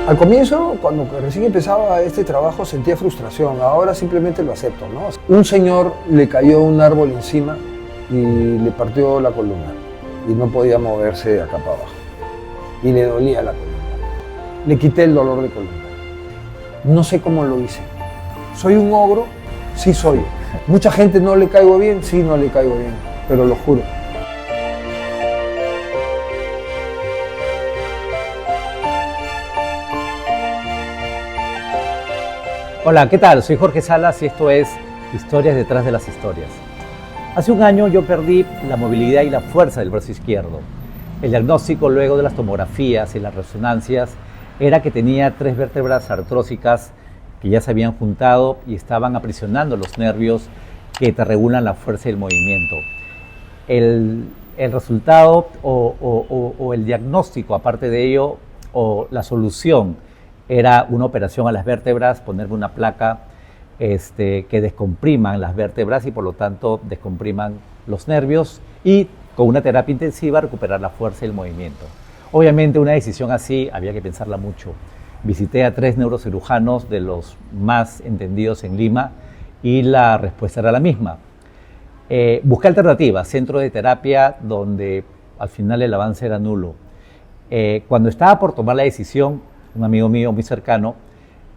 Al comienzo, cuando recién empezaba este trabajo, sentía frustración. Ahora simplemente lo acepto, ¿no? Un señor le cayó un árbol encima y le partió la columna y no podía moverse de acá para abajo. Y le dolía la columna. Le quité el dolor de columna. No sé cómo lo hice. ¿Soy un ogro? Sí soy. ¿Mucha gente no le caigo bien? Sí, no le caigo bien, pero lo juro. Hola, ¿qué tal? Soy Jorge Salas y esto es Historias detrás de las historias. Hace un año yo perdí la movilidad y la fuerza del brazo izquierdo. El diagnóstico luego de las tomografías y las resonancias era que tenía 3 vértebras artrósicas que ya se habían juntado y estaban aprisionando los nervios que te regulan la fuerza y el movimiento. El resultado o el diagnóstico, aparte de ello, o la solución, era una operación a las vértebras, ponerme una placa que descompriman las vértebras y por lo tanto descompriman los nervios y con una terapia intensiva recuperar la fuerza y el movimiento. Obviamente una decisión así había que pensarla mucho. Visité a 3 neurocirujanos de los más entendidos en Lima y la respuesta era la misma. Busqué alternativas, centros de terapia donde al final el avance era nulo. Cuando estaba por tomar la decisión, un amigo mío muy cercano,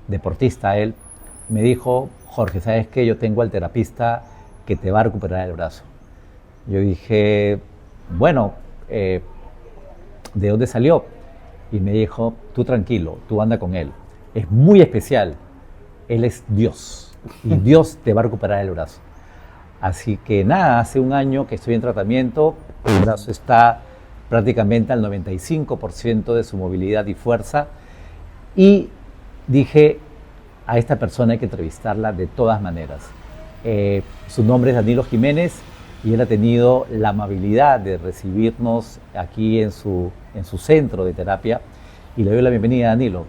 deportista él, me dijo: Jorge, ¿sabes qué? Yo tengo al terapista que te va a recuperar el brazo. Yo dije, bueno, ¿de dónde salió? Y me dijo, tú tranquilo, tú anda con él. Es muy especial, él es Dios y Dios te va a recuperar el brazo. Así que nada, hace un año que estoy en tratamiento, el brazo está prácticamente al 95% de su movilidad y fuerza. Y dije, a esta persona hay que entrevistarla de todas maneras. Su nombre es Danilo Jiménez y él ha tenido la amabilidad de recibirnos aquí en su centro de terapia. Y le doy la bienvenida a Danilo.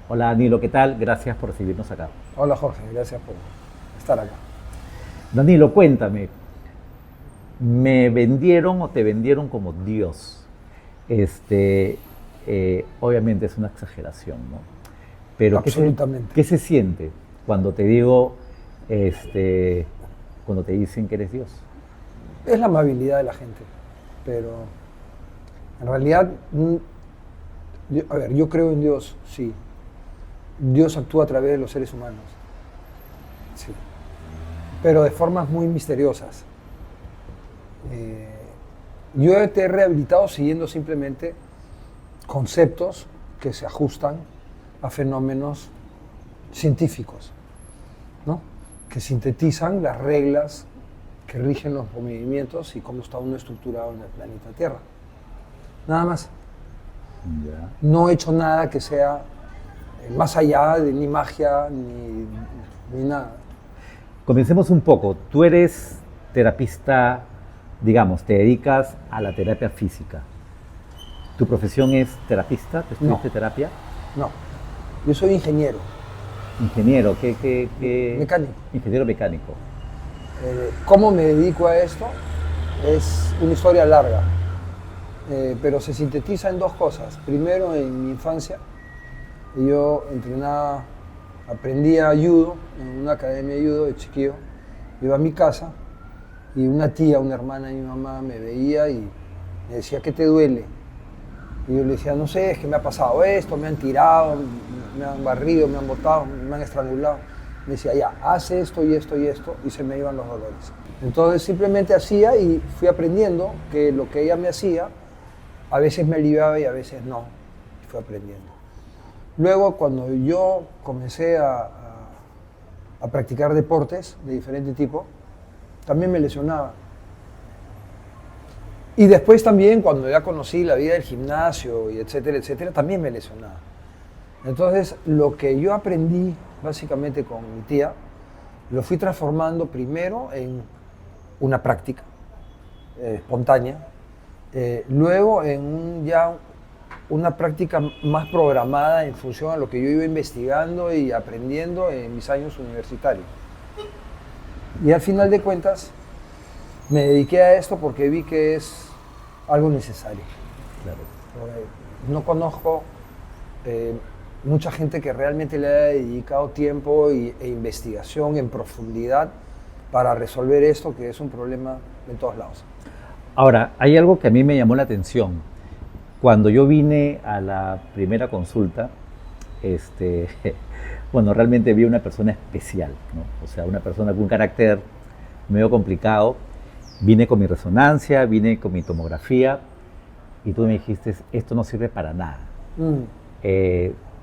Hola Danilo, ¿qué tal? Gracias por recibirnos acá. Hola Jorge, gracias por estar acá. Danilo, cuéntame, ¿me vendieron o te vendieron como Dios? Obviamente es una exageración, ¿no? Pero absolutamente. ¿qué se siente cuando te digo, cuando te dicen que eres Dios? Es la amabilidad de la gente, pero en realidad, yo creo en Dios, sí. Dios actúa a través de los seres humanos, sí, pero de formas muy misteriosas. Yo te he rehabilitado siguiendo simplemente conceptos que se ajustan a fenómenos científicos, ¿no? Que sintetizan las reglas que rigen los movimientos y cómo está uno estructurado en el planeta Tierra. Nada más. Ya. No he hecho nada que sea más allá de ni magia ni nada. Comencemos un poco. Tú eres terapista, digamos, te dedicas a la terapia física. ¿Tu profesión es terapista? ¿Tú estudiaste terapia? No, yo soy ingeniero. Ingeniero, ¿qué? Mecánico. Ingeniero mecánico. ¿Cómo me dedico a esto? Es una historia larga, pero se sintetiza en 2 cosas. Primero, en mi infancia, yo entrenaba, aprendía judo en una academia de judo de chiquillo. Iba a mi casa y una tía, una hermana de mi mamá me veía y me decía, ¿qué te duele? Y yo le decía, no sé, es que me ha pasado esto, me han tirado, me han barrido, me han botado, me han estrangulado. Me decía, ya, haz esto y esto y esto, y se me iban los dolores. Entonces simplemente hacía y fui aprendiendo que lo que ella me hacía, a veces me aliviaba y a veces no. Y fui aprendiendo. Luego, cuando yo comencé a practicar deportes de diferente tipo, también me lesionaba. Y después también, cuando ya conocí la vida del gimnasio y etcétera, también me lesionaba. Entonces, lo que yo aprendí básicamente con mi tía, lo fui transformando primero en una práctica espontánea, luego en una práctica más programada en función a lo que yo iba investigando y aprendiendo en mis años universitarios. Y al final de cuentas, me dediqué a esto porque vi que es algo necesario. Claro. No conozco mucha gente que realmente le ha dedicado tiempo e investigación en profundidad para resolver esto, que es un problema en todos lados. Ahora, hay algo que a mí me llamó la atención. Cuando yo vine a la primera consulta, bueno, realmente vi una persona especial, ¿no? O sea, una persona con un carácter medio complicado. Vine con mi resonancia, vine con mi tomografía y tú me dijiste, esto no sirve para nada.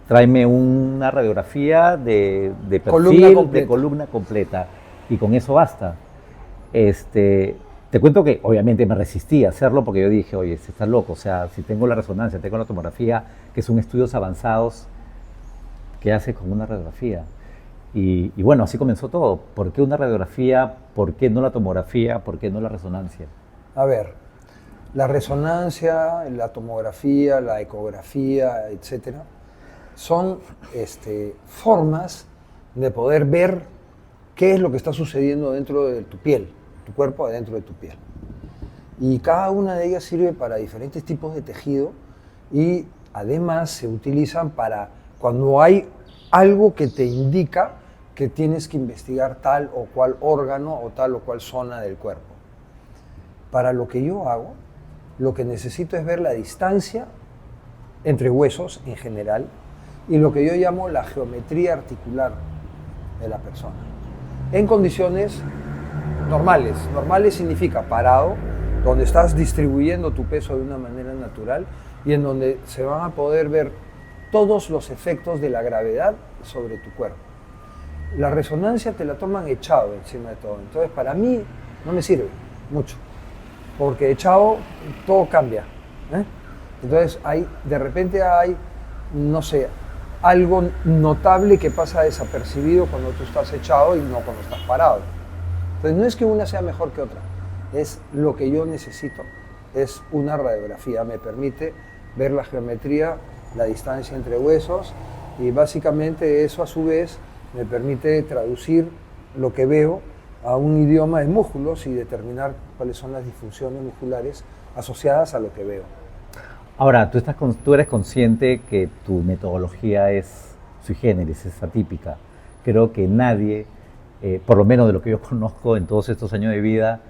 Tráeme una radiografía de perfil, de columna completa y con eso basta. Te cuento que obviamente me resistí a hacerlo porque yo dije, oye, si estás loco, o sea, si tengo la resonancia, tengo la tomografía, que son estudios avanzados, ¿qué hace con una radiografía? Y bueno, así comenzó todo. ¿Por qué una radiografía? ¿Por qué no la tomografía? ¿Por qué no la resonancia? A ver, la resonancia, la tomografía, la ecografía, etcétera, son formas de poder ver qué es lo que está sucediendo dentro de tu piel, tu cuerpo adentro de tu piel. Y cada una de ellas sirve para diferentes tipos de tejido y además se utilizan para cuando hay algo que te indica que tienes que investigar tal o cual órgano o tal o cual zona del cuerpo. Para lo que yo hago, lo que necesito es ver la distancia entre huesos en general y lo que yo llamo la geometría articular de la persona. En condiciones normales. Normales significa parado, donde estás distribuyendo tu peso de una manera natural y en donde se van a poder ver todos los efectos de la gravedad sobre tu cuerpo. La resonancia te la toman echado encima de todo. Entonces, para mí no me sirve mucho, porque echado todo cambia, ¿eh? Entonces, de repente hay, no sé, algo notable que pasa desapercibido cuando tú estás echado y no cuando estás parado. Entonces, no es que una sea mejor que otra, es lo que yo necesito, es una radiografía, me permite ver la geometría, la distancia entre huesos y básicamente eso a su vez me permite traducir lo que veo a un idioma de músculos y determinar cuáles son las disfunciones musculares asociadas a lo que veo. Ahora, tú eres consciente que tu metodología es sui generis, es atípica. Creo que nadie, por lo menos de lo que yo conozco en todos estos años de vida,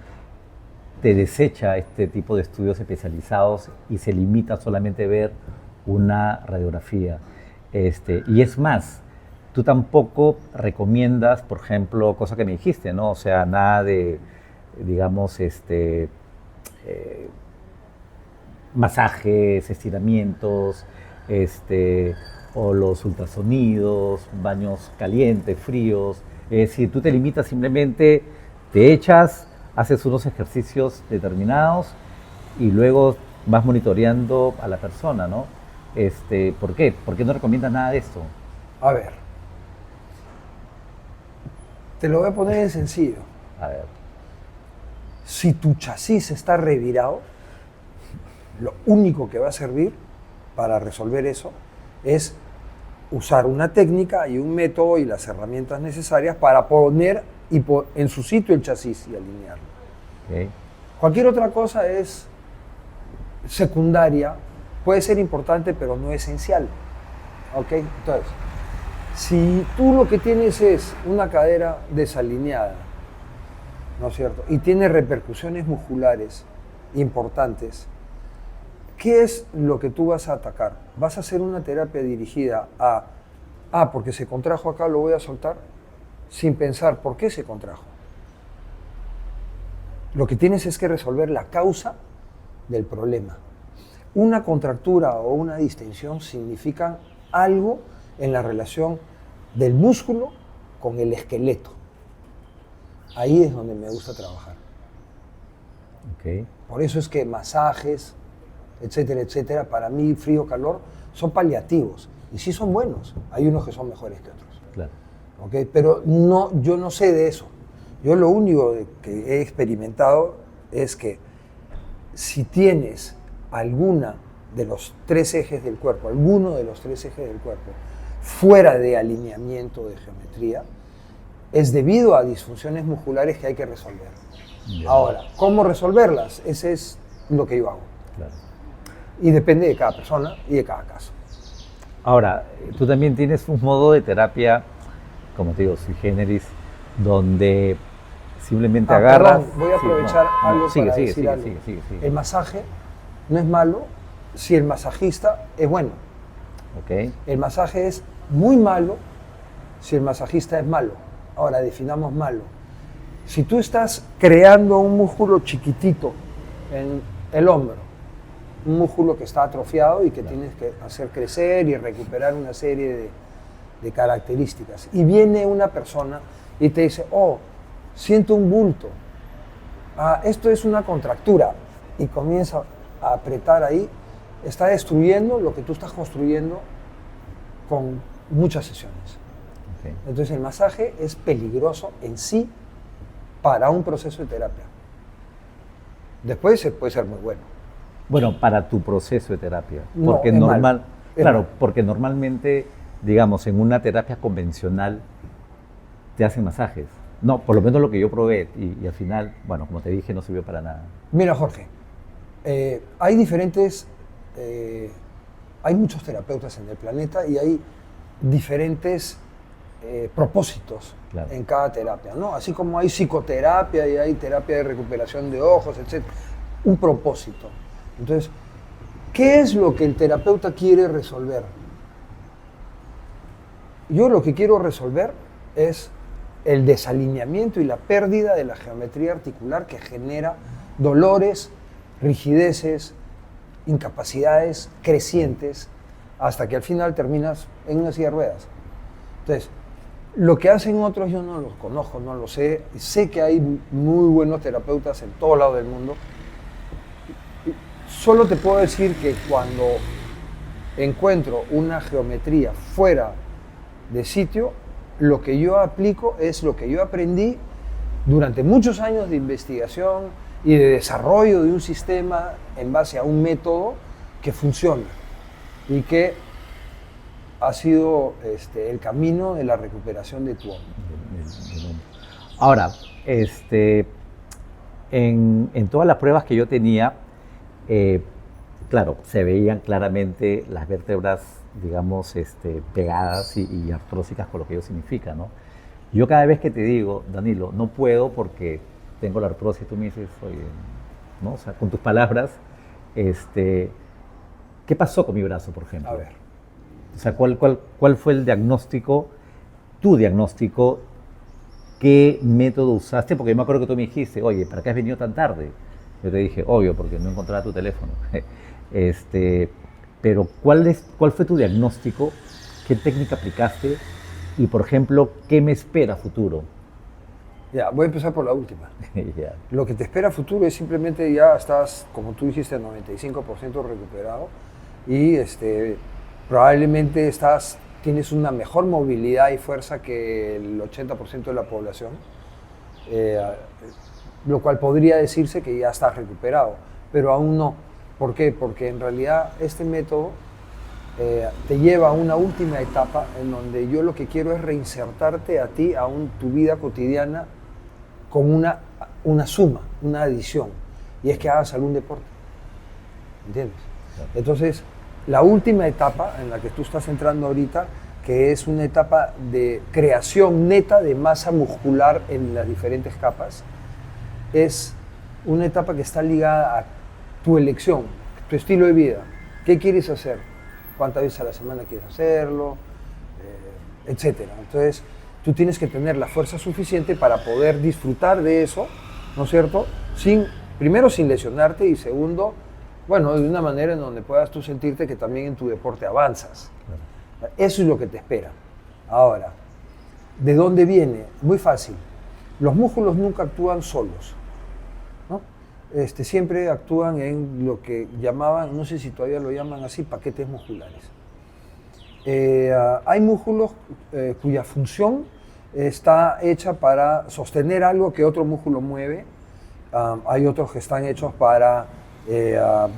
te desecha este tipo de estudios especializados y se limita solamente a ver una radiografía. Y es más, tú tampoco recomiendas, por ejemplo, cosa que me dijiste, ¿no? O sea, nada de, digamos, masajes, estiramientos, o los ultrasonidos, baños calientes, fríos. Es decir, tú te limitas simplemente, te echas, haces unos ejercicios determinados y luego vas monitoreando a la persona, ¿no? ¿Por qué? ¿Por qué no recomiendas nada de esto? A ver, te lo voy a poner en sencillo. A ver. Si tu chasis está revirado, lo único que va a servir para resolver eso es usar una técnica y un método y las herramientas necesarias para poner en su sitio el chasis y alinearlo. Okay. Cualquier otra cosa es secundaria, puede ser importante pero no esencial. ¿Ok? Entonces, si tú lo que tienes es una cadera desalineada, ¿no es cierto? Y tiene repercusiones musculares importantes, ¿qué es lo que tú vas a atacar? ¿Vas a hacer una terapia dirigida a, porque se contrajo acá, lo voy a soltar? Sin pensar por qué se contrajo. Lo que tienes es que resolver la causa del problema. Una contractura o una distensión significan algo en la relación del músculo con el esqueleto. Ahí es donde me gusta trabajar. Okay. Por eso es que masajes, etcétera, etcétera, para mí frío, calor, son paliativos. Y sí son buenos. Hay unos que son mejores que otros. Claro. ¿Okay? Pero no, yo no sé de eso. Yo lo único que he experimentado es que si tienes alguno de los tres ejes del cuerpo fuera de alineamiento de geometría, es debido a disfunciones musculares que hay que resolver. Yeah. Ahora, ¿cómo resolverlas? Ese es lo que yo hago. Claro. Y depende de cada persona y de cada caso. Ahora, tú también tienes un modo de terapia, como te digo, sui generis, donde simplemente agarras... Perdón, voy a aprovechar algo sigue, para sigue, decir sigue, algo. sigue. El masaje no es malo si el masajista es bueno. Ok, El masaje es muy malo si el masajista es malo. Ahora, definamos malo. Si tú estás creando un músculo chiquitito en el hombro, un músculo que está atrofiado y que tienes que hacer crecer y recuperar una serie de características, y viene una persona y te dice, oh, siento un bulto, esto es una contractura, y comienza a apretar ahí, está destruyendo lo que tú estás construyendo con muchas sesiones. ok. Entonces el masaje es peligroso en sí para un proceso de terapia. Después puede ser muy bueno. Bueno, para tu proceso de terapia. No, Porque es malo. Es claro, malo. porque normalmente, digamos, en una terapia convencional te hacen masajes. No, por lo menos lo que yo probé y al final, bueno, como te dije, no sirvió para nada. Mira, Jorge, hay diferentes, hay muchos terapeutas en el planeta y hay diferentes propósitos Claro. en cada terapia, ¿no? Así como hay psicoterapia y hay terapia de recuperación de ojos, etc. Un propósito. Entonces, ¿qué es lo que el terapeuta quiere resolver? Yo lo que quiero resolver es el desalineamiento y la pérdida de la geometría articular que genera dolores, rigideces, incapacidades crecientes, hasta que al final terminas en una silla de ruedas. Entonces, lo que hacen otros yo no los conozco, no lo sé. Sé que hay muy buenos terapeutas en todo lado del mundo. Solo te puedo decir que cuando encuentro una geometría fuera de sitio, lo que yo aplico es lo que yo aprendí durante muchos años de investigación y de desarrollo de un sistema en base a un método que funciona y que ha sido el camino de la recuperación de tu hombro. Ahora, en todas las pruebas que yo tenía, claro, se veían claramente las vértebras, digamos, pegadas y artrósicas con lo que ello significa, ¿no? Yo cada vez que te digo, Danilo, no puedo porque tengo la artrosis, tú me dices, oye, ¿no? O sea, con tus palabras, ¿qué pasó con mi brazo, por ejemplo? A ver. O sea, ¿cuál fue el diagnóstico, tu diagnóstico? ¿Qué método usaste? Porque yo me acuerdo que tú me dijiste, oye, ¿para qué has venido tan tarde? Yo te dije, obvio, porque no encontraba tu teléfono. Pero ¿cuál fue tu diagnóstico? ¿Qué técnica aplicaste? Y, por ejemplo, ¿qué me espera a futuro? Ya, voy a empezar por la última. Ya. Lo que te espera a futuro es simplemente ya estás, como tú dijiste, 95% recuperado y probablemente tienes una mejor movilidad y fuerza que el 80% de la población, lo cual podría decirse que ya estás recuperado, pero aún no. ¿Por qué? Porque en realidad este método te lleva a una última etapa en donde yo lo que quiero es reinsertarte a ti, tu vida cotidiana, con una suma, una adición, y es que hagas algún deporte. ¿Entiendes? Claro. Entonces, la última etapa en la que tú estás entrando ahorita, que es una etapa de creación neta de masa muscular en las diferentes capas, es una etapa que está ligada a tu elección, tu estilo de vida. ¿Qué quieres hacer? ¿Cuántas veces a la semana quieres hacerlo? Etcétera. Entonces, tú tienes que tener la fuerza suficiente para poder disfrutar de eso, ¿no es cierto? Primero, sin lesionarte, y segundo, bueno, de una manera en donde puedas tú sentirte que también en tu deporte avanzas. Claro. Eso es lo que te espera. Ahora, ¿de dónde viene? Muy fácil. Los músculos nunca actúan solos, ¿no? Siempre actúan en lo que llamaban, no sé si todavía lo llaman así, paquetes musculares. Hay músculos cuya función está hecha para sostener algo que otro músculo mueve. Hay otros que están hechos para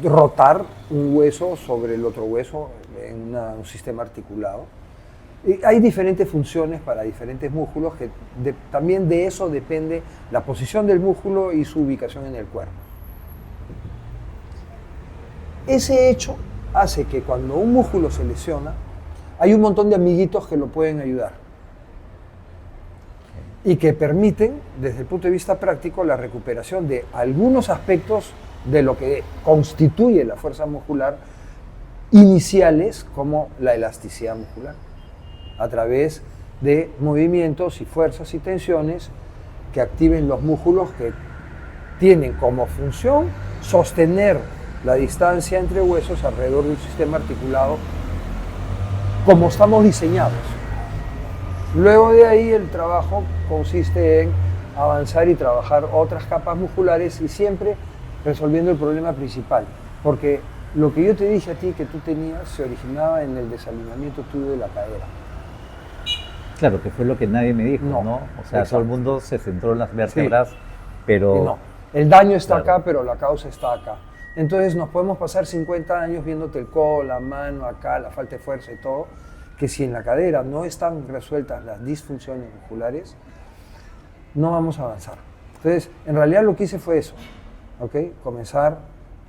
rotar un hueso sobre el otro hueso en un sistema articulado. Y hay diferentes funciones para diferentes músculos que también de eso depende la posición del músculo y su ubicación en el cuerpo. Ese hecho hace que cuando un músculo se lesiona, hay un montón de amiguitos que lo pueden ayudar y que permiten, desde el punto de vista práctico, la recuperación de algunos aspectos de lo que constituye la fuerza muscular iniciales, como la elasticidad muscular, a través de movimientos y fuerzas y tensiones que activen los músculos que tienen como función sostener la distancia entre huesos alrededor de un sistema articulado como estamos diseñados. Luego de ahí el trabajo consiste en avanzar y trabajar otras capas musculares y siempre resolviendo el problema principal, porque lo que yo te dije a ti que tú tenías se originaba en el desalineamiento tuyo de la cadera. Claro, que fue lo que nadie me dijo, ¿no? O sea, todo el mundo se centró en las vértebras, sí, pero... No, el daño está acá, pero la causa está acá. Entonces nos podemos pasar 50 años viéndote el codo, la mano, acá, la falta de fuerza y todo, que si en la cadera no están resueltas las disfunciones musculares, no vamos a avanzar. Entonces, en realidad lo que hice fue eso, ¿ok? Comenzar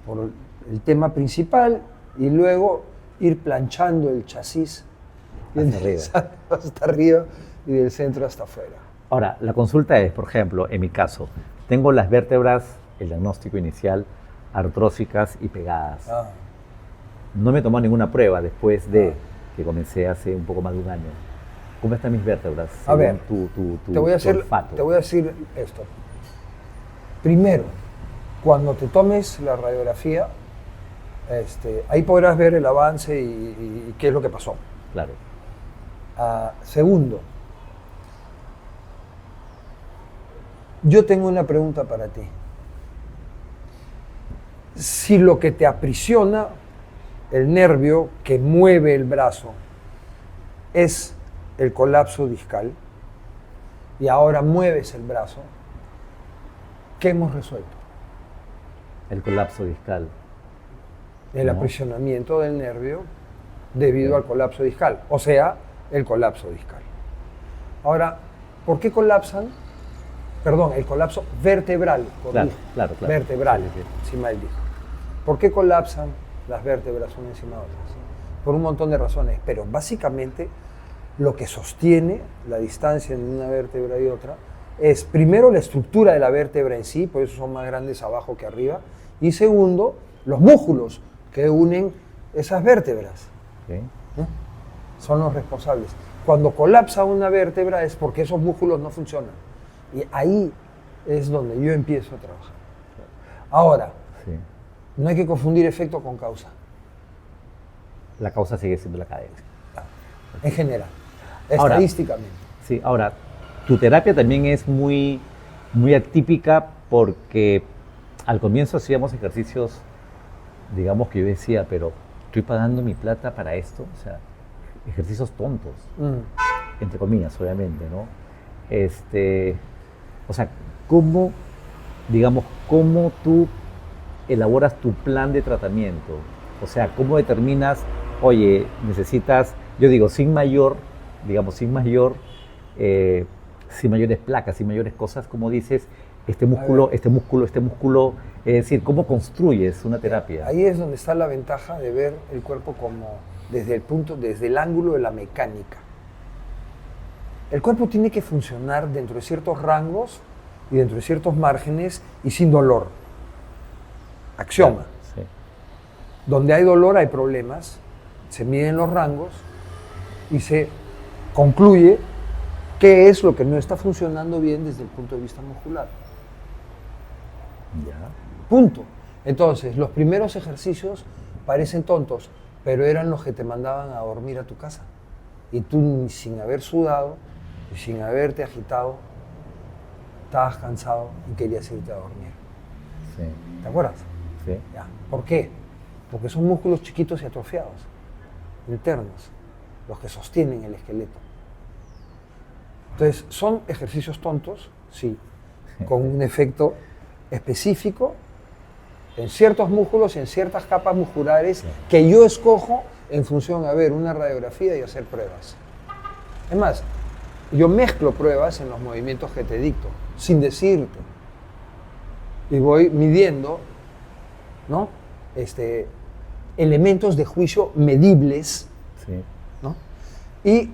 por el tema principal y luego ir planchando el chasis hasta arriba y del centro hasta afuera. Ahora, la consulta es, por ejemplo, en mi caso, tengo las vértebras, el diagnóstico inicial, artrósicas y pegadas. No me tomó ninguna prueba después de que comencé hace un poco más de un año. ¿Cómo están mis vértebras? A ver, te voy a decir esto. Primero, cuando te tomes la radiografía, ahí podrás ver el avance y qué es lo que pasó. Claro. Segundo, yo tengo una pregunta para ti. Si lo que te aprisiona el nervio que mueve el brazo es el colapso discal y ahora mueves el brazo, ¿qué hemos resuelto? El colapso discal. El aprisionamiento del nervio debido al colapso discal, o sea, el colapso discal. Ahora, ¿por qué colapsan? Perdón, el colapso vertebral. Claro. Vertebral, si mal dijo. ¿Por qué colapsan las vértebras una encima de otras? Por un montón de razones, pero básicamente lo que sostiene la distancia entre una vértebra y otra es primero la estructura de la vértebra en sí, por eso son más grandes abajo que arriba, y segundo, los músculos que unen esas vértebras. Okay. Son los responsables. Cuando colapsa una vértebra es porque esos músculos no funcionan. Y ahí es donde yo empiezo a trabajar. Ahora, sí, no hay que confundir efecto con causa. La causa sigue siendo la cadera. En general, estadísticamente. Sí, ahora, tu terapia también es muy atípica porque al comienzo hacíamos ejercicios, digamos que yo decía, pero estoy pagando mi plata para esto, o sea, ejercicios tontos, entre comillas, obviamente, ¿no? O sea, ¿cómo tú elaboras tu plan de tratamiento? O sea, ¿cómo determinas, oye, necesitas, yo digo, sin mayores placas, sin mayores cosas, como dices, este músculo, es decir, ¿cómo construyes una terapia? Ahí es donde está la ventaja de ver el cuerpo como desde el ángulo de la mecánica. El cuerpo tiene que funcionar dentro de ciertos rangos y dentro de ciertos márgenes y sin dolor. Axioma. Sí. Donde hay dolor hay problemas, se miden los rangos y se concluye qué es lo que no está funcionando bien desde el punto de vista muscular. Ya. Punto. Entonces, los primeros ejercicios parecen tontos, pero eran los que te mandaban a dormir a tu casa. Y tú, sin haber sudado y sin haberte agitado, estabas cansado y querías irte a dormir. Sí. ¿Te acuerdas? Sí. Ya. ¿Por qué? Porque son músculos chiquitos y atrofiados, internos, los que sostienen el esqueleto. Entonces, son ejercicios tontos, sí, con un efecto específico en ciertos músculos y en ciertas capas musculares que yo escojo en función a ver una radiografía y hacer pruebas. Es más, yo mezclo pruebas en los movimientos que te dicto, sin decirte. Y voy midiendo, ¿no? Elementos de juicio medibles, Sí. ¿no? Y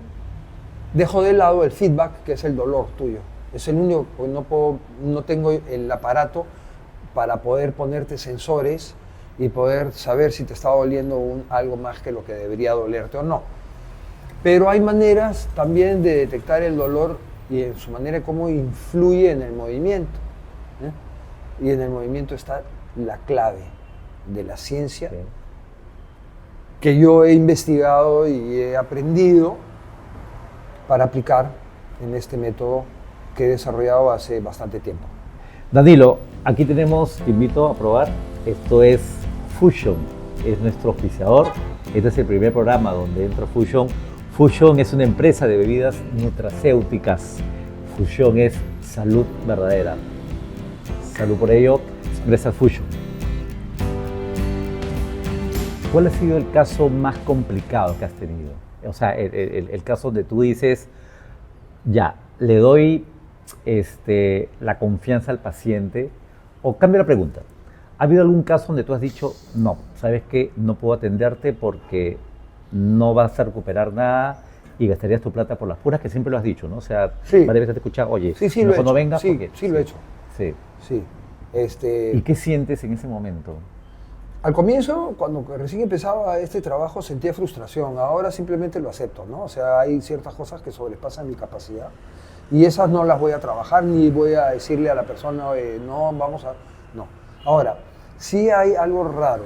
dejo de lado el feedback, que es el dolor tuyo. Es el único, porque no tengo el aparato para poder ponerte sensores y poder saber si te está doliendo algo más que lo que debería dolerte o no. Pero hay maneras también de detectar el dolor y en su manera cómo influye en el movimiento. Y en el movimiento está la clave de la ciencia que yo he investigado y he aprendido para aplicar en este método que he desarrollado hace bastante tiempo. Danilo, aquí tenemos, te invito a probar, esto es Fusion, es nuestro auspiciador. Este es el primer programa donde entra Fusion. Fusion es una empresa de bebidas nutracéuticas. Fusion es salud verdadera. Salud por ello, empresa Fusion. ¿Cuál ha sido el caso más complicado que has tenido? O sea, el caso donde tú dices, ya, le doy la confianza al paciente, o cambia la pregunta. ¿Ha habido algún caso donde tú has dicho, no, sabes que no puedo atenderte porque no vas a recuperar nada y gastarías tu plata por las puras, que siempre lo has dicho, ¿no? O sea, sí. Varias veces te he escuchado, oye, sí, mejor no vengas sí, porque... Sí, lo he hecho. Sí. Sí. ¿Y qué sientes en ese momento? Al comienzo, cuando recién empezaba este trabajo, sentía frustración. Ahora simplemente lo acepto, ¿no? O sea, hay ciertas cosas que sobrepasan mi capacidad y esas no las voy a trabajar ni voy a decirle a la persona, no, vamos a... No. Ahora, sí hay algo raro.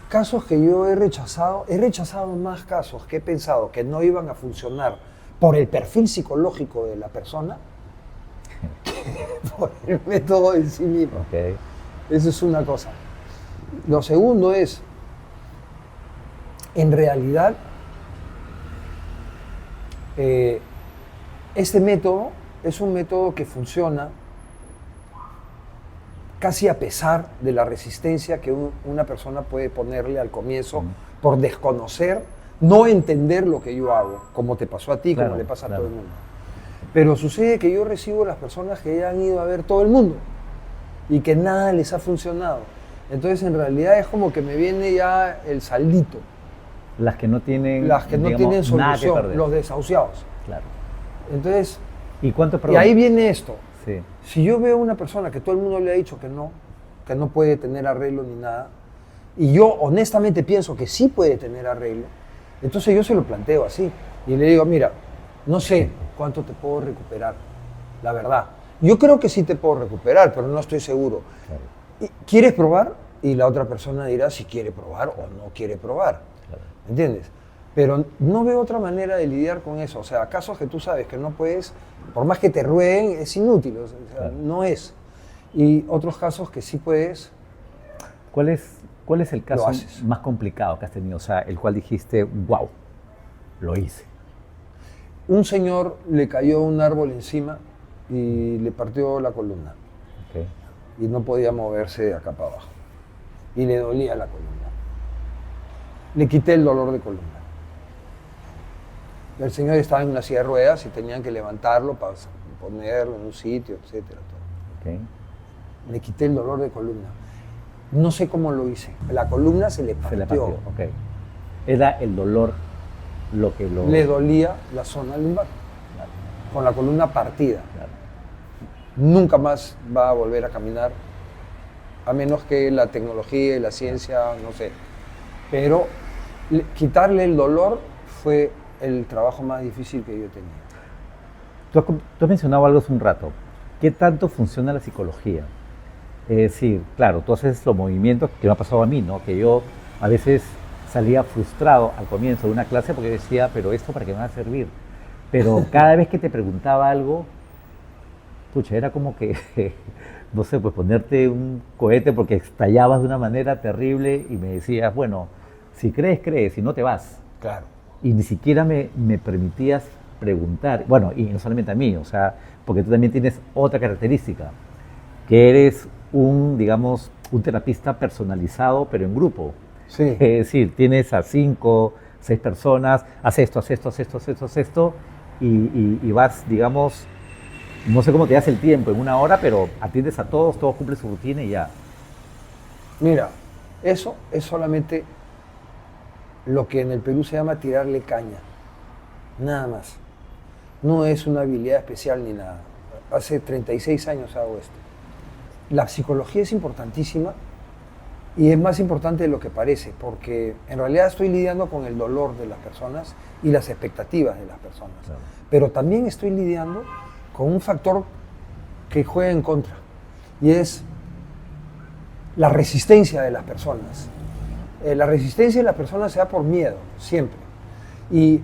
Casos que yo he rechazado más casos que he pensado que no iban a funcionar por el perfil psicológico de la persona que por el método en sí mismo. Okay. Eso es una cosa. Lo segundo es, en realidad, este método es un método que funciona casi a pesar de la resistencia que una persona puede ponerle al comienzo por desconocer, no entender lo que yo hago, como te pasó a ti, como le pasa a todo el mundo. Pero sucede que yo recibo las personas que ya han ido a ver todo el mundo y que nada les ha funcionado. Entonces, en realidad es como que me viene ya el saldito. Las que no tienen, tienen solución, los desahuciados. Claro. Entonces, y ahí viene esto. Sí. Si yo veo una persona que todo el mundo le ha dicho que no puede tener arreglo ni nada, y yo honestamente pienso que sí puede tener arreglo, entonces yo se lo planteo así. Y le digo, mira, no sé cuánto te puedo recuperar, la verdad. Yo creo que sí te puedo recuperar, pero no estoy seguro. Claro. ¿Quieres probar? Y la otra persona dirá si quiere probar o no quiere probar. Claro. ¿Entiendes? Pero no veo otra manera de lidiar con eso. O sea, casos que tú sabes que no puedes, por más que te rueguen, es inútil. O sea, claro. No es. Y otros casos que sí puedes. ¿Cuál es el caso más complicado que has tenido? O sea, el cual dijiste, wow, lo hice. Un señor le cayó un árbol encima y le partió la columna. Okay. Y no podía moverse de acá para abajo. Y le dolía la columna. Le quité el dolor de columna. El señor estaba en una silla de ruedas y tenían que levantarlo para ponerlo en un sitio, etcétera. Okay. Le quité el dolor de columna. No sé cómo lo hice. La columna se le partió. Okay. Era el dolor lo que lo... Le dolía la zona lumbar. Claro. Con la columna partida. Claro. Nunca más va a volver a caminar, a menos que la tecnología y la ciencia, no sé. Pero quitarle el dolor fue el trabajo más difícil que yo tenía. Tú has mencionado algo hace un rato. ¿Qué tanto funciona la psicología? Es decir, claro, tú haces los movimientos que me ha pasado a mí, ¿no? Que yo a veces salía frustrado al comienzo de una clase porque decía, pero ¿esto para qué me va a servir? Pero cada vez que te preguntaba algo, pucha, era como que, no sé, pues ponerte un cohete porque estallabas de una manera terrible y me decías, bueno, si crees, crees, si no te vas. Claro. Y ni siquiera me permitías preguntar, bueno, y no solamente a mí, o sea, porque tú también tienes otra característica, que eres un terapista personalizado, pero en grupo. Sí. Es decir, tienes a 5, 6 personas, haz esto, y vas, digamos, no sé cómo te das el tiempo en una hora, pero atiendes a todos cumplen su rutina y ya. Mira, eso es solamente lo que en el Perú se llama tirarle caña, nada más. No es una habilidad especial ni nada. Hace 36 años hago esto. La psicología es importantísima y es más importante de lo que parece, porque en realidad estoy lidiando con el dolor de las personas y las expectativas de las personas. Claro. Pero también estoy lidiando con un factor que juega en contra, y es la resistencia de las personas. La resistencia de las personas se da por miedo, siempre. Y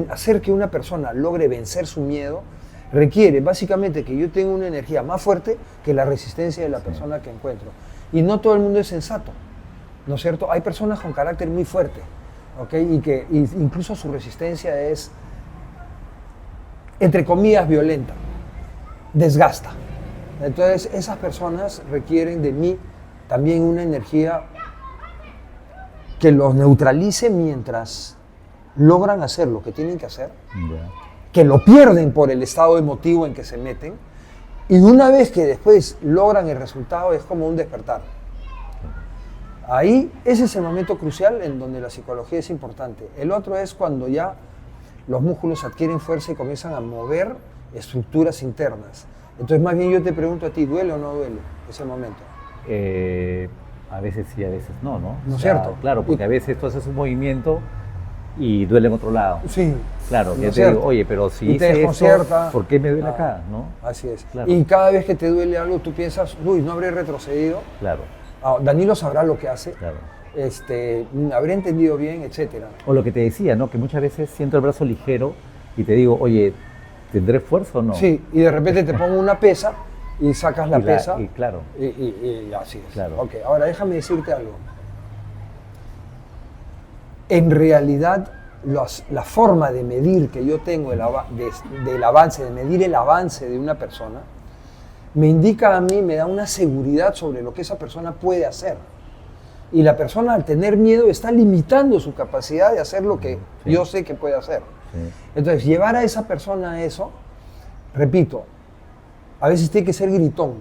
hacer que una persona logre vencer su miedo requiere básicamente que yo tenga una energía más fuerte que la resistencia de la persona que encuentro. Y no todo el mundo es sensato, ¿no es cierto? Hay personas con carácter muy fuerte, ¿ok? Y que incluso su resistencia es, entre comillas, violenta, desgasta. Entonces, esas personas requieren de mí también una energía que los neutralice mientras logran hacer lo que tienen que hacer, que lo pierden por el estado emotivo en que se meten, y una vez que después logran el resultado es como un despertar. Ahí, ese es el momento crucial en donde la psicología es importante. El otro es cuando ya los músculos adquieren fuerza y comienzan a mover estructuras internas. Entonces, más bien yo te pregunto a ti, ¿duele o no duele ese momento? A veces sí, a veces no, ¿no? ¿No es cierto? Claro, porque a veces tú haces un movimiento y duele en otro lado. Sí. Claro, yo te digo, oye, pero si hice eso, ¿por qué me duele acá? ¿No? Así es. Claro. Y cada vez que te duele algo, tú piensas, uy, ¿no habré retrocedido? Claro. Danilo sabrá lo que hace. Claro. Habré entendido bien, etcétera. O lo que te decía, ¿no? Que muchas veces siento el brazo ligero y te digo, oye, ¿tendré fuerza o no? Sí, y de repente te pongo una pesa y sacas la pesa. Y claro. Y así es. Claro. Ok, ahora déjame decirte algo. En realidad, la forma de medir que yo tengo del avance, de medir el avance de una persona, me indica a mí, me da una seguridad sobre lo que esa persona puede hacer. Y la persona, al tener miedo, está limitando su capacidad de hacer lo que yo sé que puede hacer. Sí. Entonces, llevar a esa persona a eso, repito, a veces tiene que ser gritón.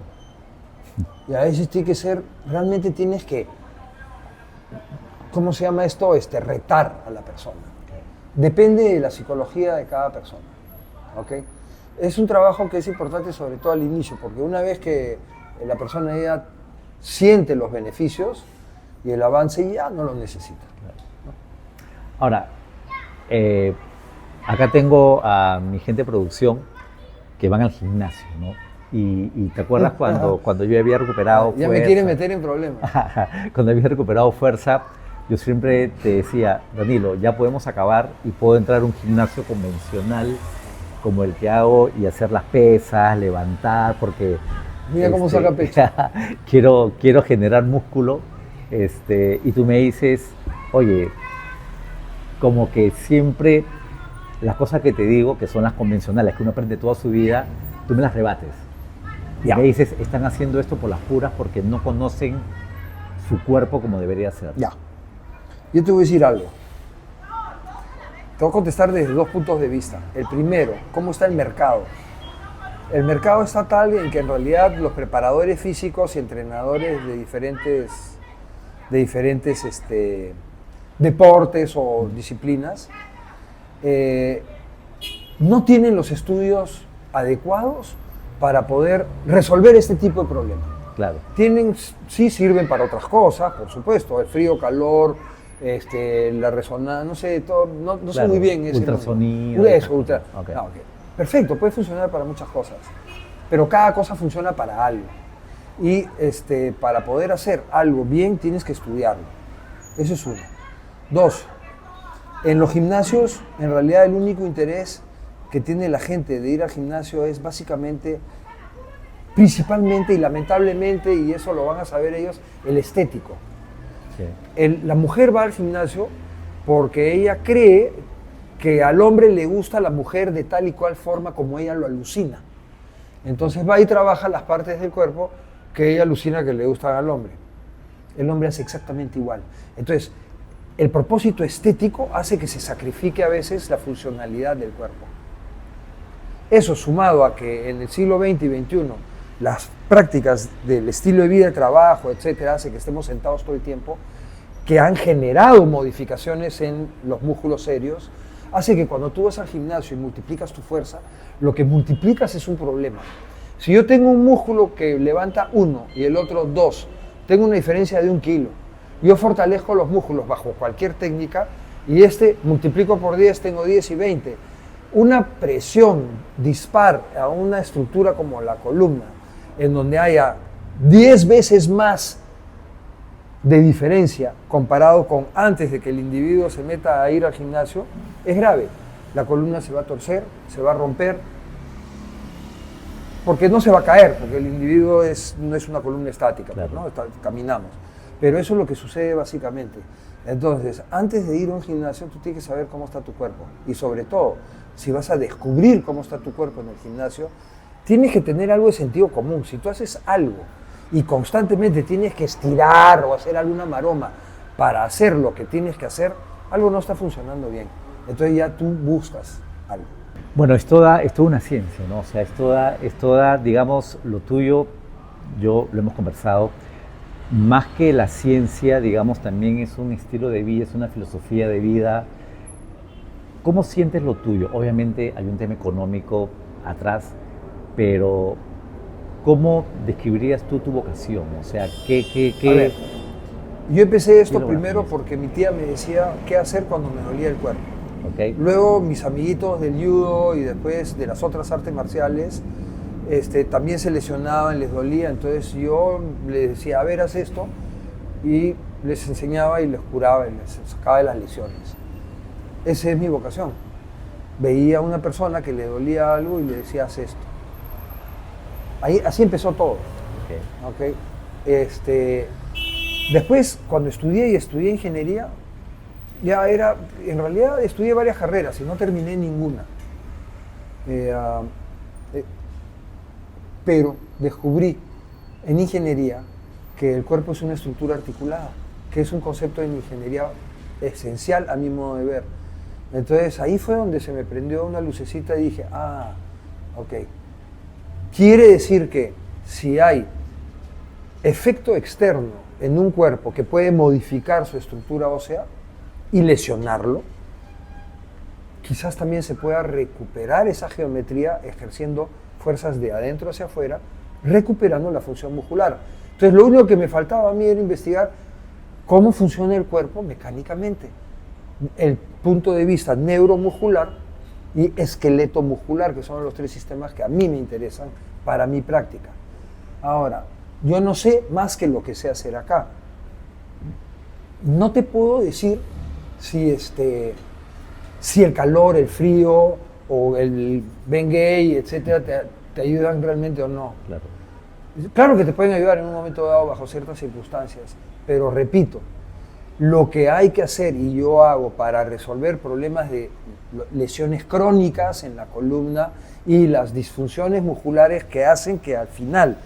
Y a veces tiene que ser, realmente tienes que, ¿cómo se llama esto? Retar a la persona. Depende de la psicología de cada persona. ¿Okay? Es un trabajo que es importante sobre todo al inicio, porque una vez que la persona ya siente los beneficios y el avance, ya no lo necesita. ¿No? Ahora, acá tengo a mi gente de producción que van al gimnasio, ¿no? Y te acuerdas cuando yo había recuperado ya fuerza. Me quieren meter en problemas. Cuando había recuperado fuerza, yo siempre te decía, Danilo, ya podemos acabar y puedo entrar a un gimnasio convencional como el que hago y hacer las pesas, levantar, porque... Mira cómo saca pecho. quiero generar músculo, y tú me dices, oye, como que siempre las cosas que te digo, que son las convencionales, que uno aprende toda su vida, tú me las rebates. Y me dices, están haciendo esto por las puras porque no conocen su cuerpo como debería ser. Ya. Yo te voy a decir algo. Te voy a contestar desde dos puntos de vista. El primero, ¿cómo está el mercado? El mercado está tal en que en realidad los preparadores físicos y entrenadores de diferentes deportes o disciplinas no tienen los estudios adecuados para poder resolver este tipo de problemas. Claro. Sí sirven para otras cosas, por supuesto, el frío, calor, la resonancia, no sé, todo, no claro, sé muy bien ese ultrasonido. Eso, okay. Okay. Perfecto, puede funcionar para muchas cosas, pero cada cosa funciona para algo. Y para poder hacer algo bien tienes que estudiarlo. Eso es uno. Dos, en los gimnasios, en realidad el único interés que tiene la gente de ir al gimnasio es básicamente, principalmente y lamentablemente, y eso lo van a saber ellos, el estético. Sí. La mujer va al gimnasio porque ella cree que al hombre le gusta la mujer de tal y cual forma como ella lo alucina. Entonces va y trabaja las partes del cuerpo que ella alucina que le gustan al hombre. El hombre hace exactamente igual. Entonces, el propósito estético hace que se sacrifique a veces la funcionalidad del cuerpo. Eso sumado a que en el siglo XX y XXI las prácticas del estilo de vida, de trabajo, etcétera, hace que estemos sentados todo el tiempo, que han generado modificaciones en los músculos serios, hace que cuando tú vas al gimnasio y multiplicas tu fuerza, lo que multiplicas es un problema. Si yo tengo un músculo que levanta 1 y el otro 2, tengo una diferencia de 1 kilo. Yo fortalezco los músculos bajo cualquier técnica y multiplico por 10, tengo 10 y 20. Una presión dispar a una estructura como la columna, en donde haya 10 veces más de diferencia comparado con antes de que el individuo se meta a ir al gimnasio, es grave. La columna se va a torcer, se va a romper, porque no se va a caer, porque el individuo no es una columna estática, claro. ¿no? Caminamos. Pero eso es lo que sucede básicamente. Entonces, antes de ir a un gimnasio, tú tienes que saber cómo está tu cuerpo. Y sobre todo, si vas a descubrir cómo está tu cuerpo en el gimnasio, tienes que tener algo de sentido común. Si tú haces algo y constantemente tienes que estirar o hacer alguna maroma para hacer lo que tienes que hacer, algo no está funcionando bien. Entonces ya tú buscas algo. Bueno, es toda una ciencia, ¿no? O sea, es toda, digamos, lo tuyo, lo hemos conversado, más que la ciencia, digamos, también es un estilo de vida, es una filosofía de vida. ¿Cómo sientes lo tuyo? Obviamente hay un tema económico atrás, pero ¿cómo describirías tú tu vocación? O sea, ¿qué? A ver, yo empecé esto ¿Qué primero lograste? porque mi tía me decía qué hacer cuando me dolía el cuerpo. ¿Ok? Luego mis amiguitos del judo y después de las otras artes marciales también se lesionaban, les dolía, entonces yo les decía, a ver, haz esto, y les enseñaba y les curaba y les sacaba de las lesiones. Esa es mi vocación. Veía a una persona que le dolía algo y le decía, haz esto. Así empezó todo. Ok. ¿Okay? Después, cuando estudié ingeniería, en realidad estudié varias carreras y no terminé ninguna. Pero descubrí en ingeniería que el cuerpo es una estructura articulada, que es un concepto en ingeniería esencial a mi modo de ver. Entonces ahí fue donde se me prendió una lucecita y dije, ok. Quiere decir que si hay efecto externo en un cuerpo que puede modificar su estructura ósea y lesionarlo, quizás también se pueda recuperar esa geometría ejerciendo fuerzas de adentro hacia afuera, recuperando la función muscular. Entonces lo único que me faltaba a mí era investigar cómo funciona el cuerpo mecánicamente, el punto de vista neuromuscular y esqueleto muscular, que son los 3 sistemas que a mí me interesan para mi práctica. Ahora, yo no sé más que lo que sé hacer acá. No te puedo decir si el calor, el frío o el Bengay, etcétera, te ayudan realmente o no. Claro. Claro que te pueden ayudar en un momento dado bajo ciertas circunstancias, pero repito, lo que hay que hacer y yo hago para resolver problemas de lesiones crónicas en la columna y las disfunciones musculares que hacen que al final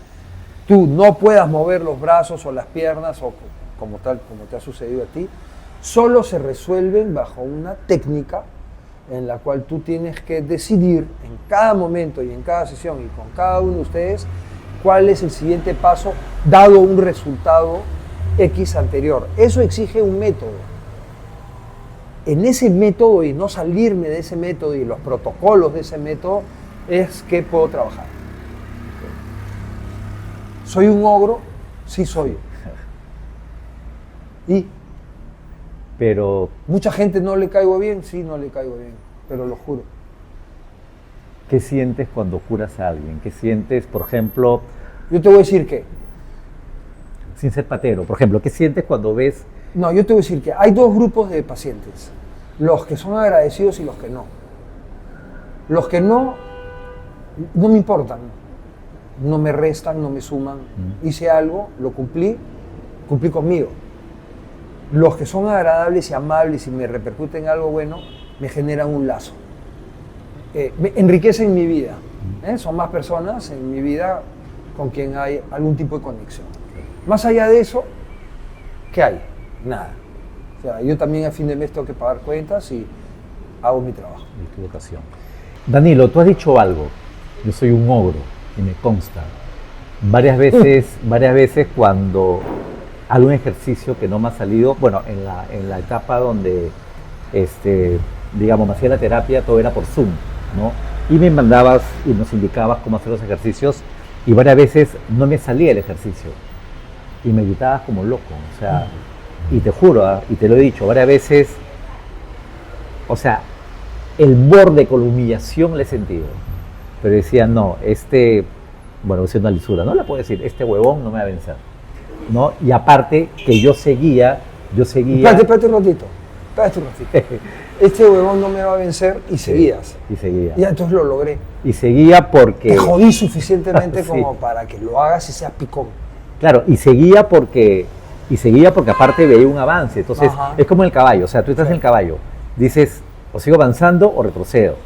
tú no puedas mover los brazos o las piernas o como te ha sucedido a ti, solo se resuelven bajo una técnica en la cual tú tienes que decidir en cada momento y en cada sesión y con cada uno de ustedes cuál es el siguiente paso dado un resultado X anterior. Eso exige un método. En ese método y no salirme de ese método y los protocolos de ese método es que puedo trabajar. ¿Soy un ogro? Sí soy. ¿Y? Pero, ¿Mucha gente no le caigo bien? Sí, no le caigo bien, pero lo juro. ¿qué sientes cuando curas a alguien? ¿Qué sientes, por ejemplo, Yo te voy a decir que, sin ser patero, por ejemplo, qué sientes cuando ves? no, yo te voy a decir que hay 2 grupos de pacientes, los que son agradecidos y los que no. Los que no me importan, no me restan, no me suman. Hice algo, lo cumplí conmigo. Los que son agradables y amables y me repercuten algo bueno, me generan un lazo. Me enriquecen mi vida. Son más personas en mi vida con quien hay algún tipo de conexión. Más allá de eso, ¿qué hay? Nada. O sea, yo también a fin de mes tengo que pagar cuentas y hago mi trabajo. De tu vocación. Danilo, tú has dicho algo. Yo soy un ogro y me consta. Varias veces cuando algún ejercicio que no me ha salido, bueno, en la etapa donde, digamos, me hacía la terapia, todo era por Zoom, ¿no? Y me mandabas y nos indicabas cómo hacer los ejercicios y varias veces no me salía el ejercicio y me gritabas como loco, o sea, y te juro, y te lo he dicho, varias veces, o sea, el borde con la humillación le he sentido, pero decía, no, bueno, es una lisura, no la puedo decir, este huevón no me va a vencer, ¿no? Y aparte que yo seguía... Espérate un ratito. Este huevón no me va a vencer y seguías. Y seguía. Y entonces lo logré. Y seguía porque... Te jodí suficientemente sí. como para que lo hagas y seas picón. Claro, y seguía porque aparte veía un avance. Entonces, es como el caballo, o sea, tú estás en el caballo, dices, o sigo avanzando o retrocedo.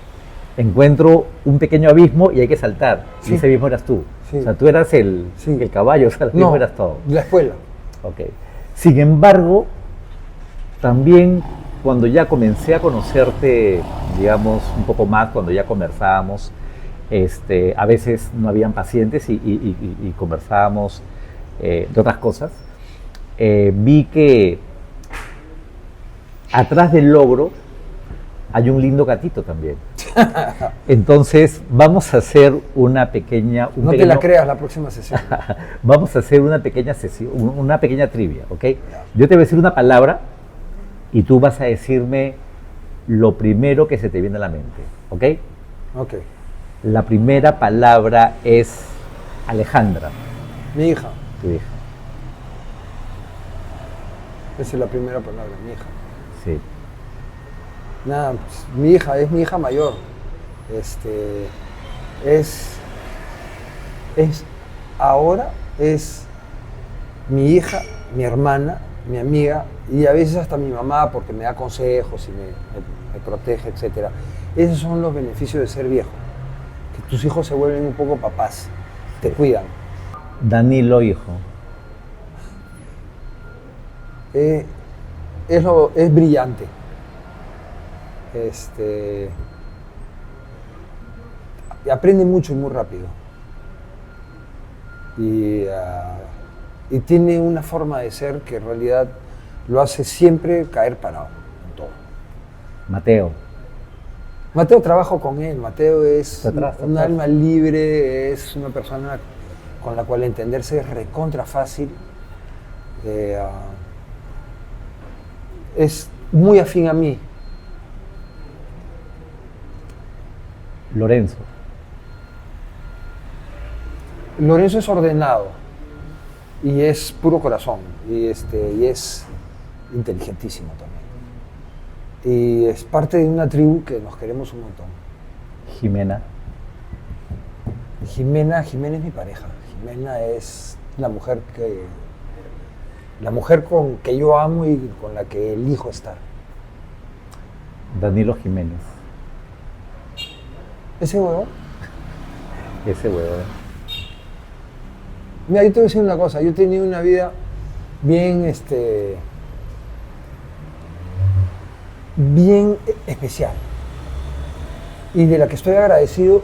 Encuentro un pequeño abismo y hay que saltar. Sí. Y ese abismo eras tú. Sí. O sea, tú eras el caballo, o sea, el abismo eras todo. La escuela. Ok. Sin embargo, también cuando ya comencé a conocerte, digamos, un poco más, cuando ya conversábamos, a veces no habían pacientes y conversábamos de otras cosas, vi que atrás del logro hay un lindo gatito también. Entonces, vamos a hacer una pequeña... No te la creas la próxima sesión. Vamos a hacer una pequeña sesión, una pequeña trivia, ¿ok? Yo te voy a decir una palabra y tú vas a decirme lo primero que se te viene a la mente, ¿ok? Ok. La primera palabra es Alejandra. Mi hija. Tu hija. Esa es la primera palabra, mi hija. Sí. Nada, pues, mi hija es mi hija mayor. Ahora es mi hija, mi hermana, mi amiga y a veces hasta mi mamá porque me da consejos y me protege, etc. Esos son los beneficios de ser viejo. Que tus hijos se vuelven un poco papás, te cuidan. Danilo, hijo. Es brillante. Y aprende mucho y muy rápido. Y tiene una forma de ser que en realidad lo hace siempre caer parado en todo. Mateo trabajo con él. Mateo es un alma libre, es una persona con la cual entenderse es recontra fácil. Es muy afín a mí. Lorenzo es ordenado y es puro corazón y es inteligentísimo también. Y es parte de una tribu que nos queremos un montón. Jimena es mi pareja. Jimena es la mujer con que yo amo y con la que elijo estar. Danilo Jiménez. ¿Ese huevo? Ese huevo. Mira, yo te voy a decir una cosa. Yo he tenido una vida bien especial y de la que estoy agradecido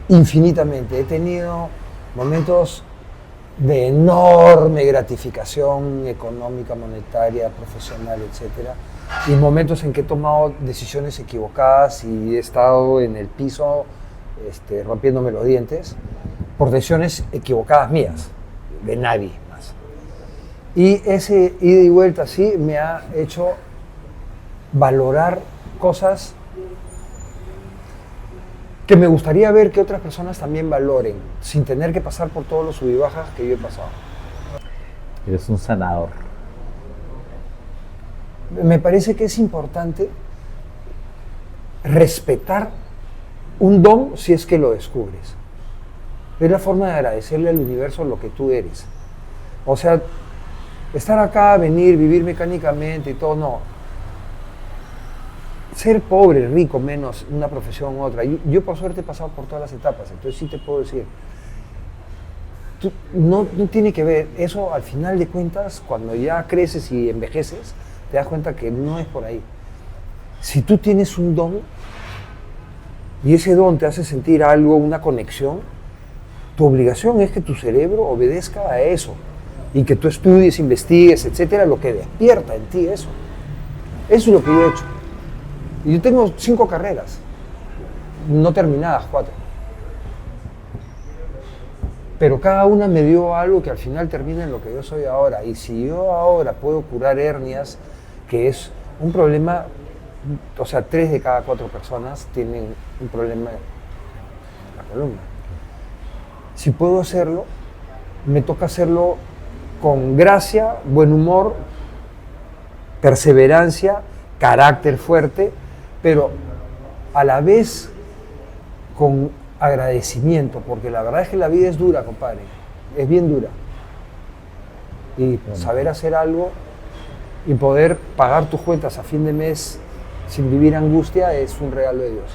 infinitamente. He tenido momentos de enorme gratificación económica, monetaria, profesional, etc. Y momentos en que he tomado decisiones equivocadas y he estado en el piso rompiéndome los dientes por decisiones equivocadas mías, de nadie más. Y ese ida y vuelta así me ha hecho valorar cosas que me gustaría ver que otras personas también valoren, sin tener que pasar por todos los sub y bajas que yo he pasado. Eres un sanador. Me parece que es importante respetar un don si es que lo descubres. Es la forma de agradecerle al universo lo que tú eres. O sea, estar acá, venir, vivir mecánicamente y todo, no. Ser pobre, rico, menos, una profesión u otra. Yo por suerte he pasado por todas las etapas, entonces sí te puedo decir. No tiene que ver, eso al final de cuentas, cuando ya creces y envejeces, te das cuenta que no es por ahí. Si tú tienes un don y ese don te hace sentir algo, una conexión, tu obligación es que tu cerebro obedezca a eso. y que tú estudies, investigues, etcétera, lo que despierta en ti eso. Eso es lo que yo he hecho. Y yo tengo 5 carreras, no terminadas, 4. Pero cada una me dio algo que al final termina en lo que yo soy ahora. Y si yo ahora puedo curar hernias, que es un problema, o sea, 3 de cada 4 personas tienen un problema en la columna. Si puedo hacerlo, me toca hacerlo con gracia, buen humor, perseverancia, carácter fuerte, pero a la vez con agradecimiento, porque la verdad es que la vida es dura, compadre, es bien dura. Y saber hacer algo y poder pagar tus cuentas a fin de mes sin vivir angustia es un regalo de Dios.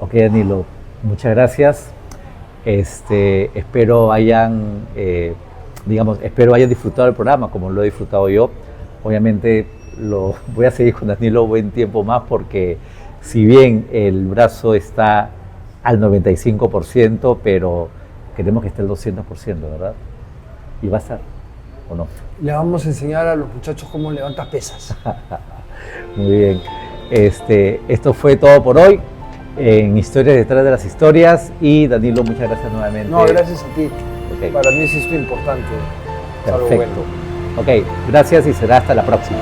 Ok, Danilo, muchas gracias. Espero hayan disfrutado del programa como lo he disfrutado yo. Obviamente voy a seguir con Danilo buen tiempo más porque si bien el brazo está al 95%, pero queremos que esté al 200%, ¿verdad? ¿Y va a estar o no? Le vamos a enseñar a los muchachos cómo levantas pesas. Muy bien. Esto fue todo por hoy en Historias detrás de las historias y Danilo, muchas gracias nuevamente. No, gracias a ti. Okay. Para mí es esto importante. Perfecto. Ok, gracias y será hasta la próxima.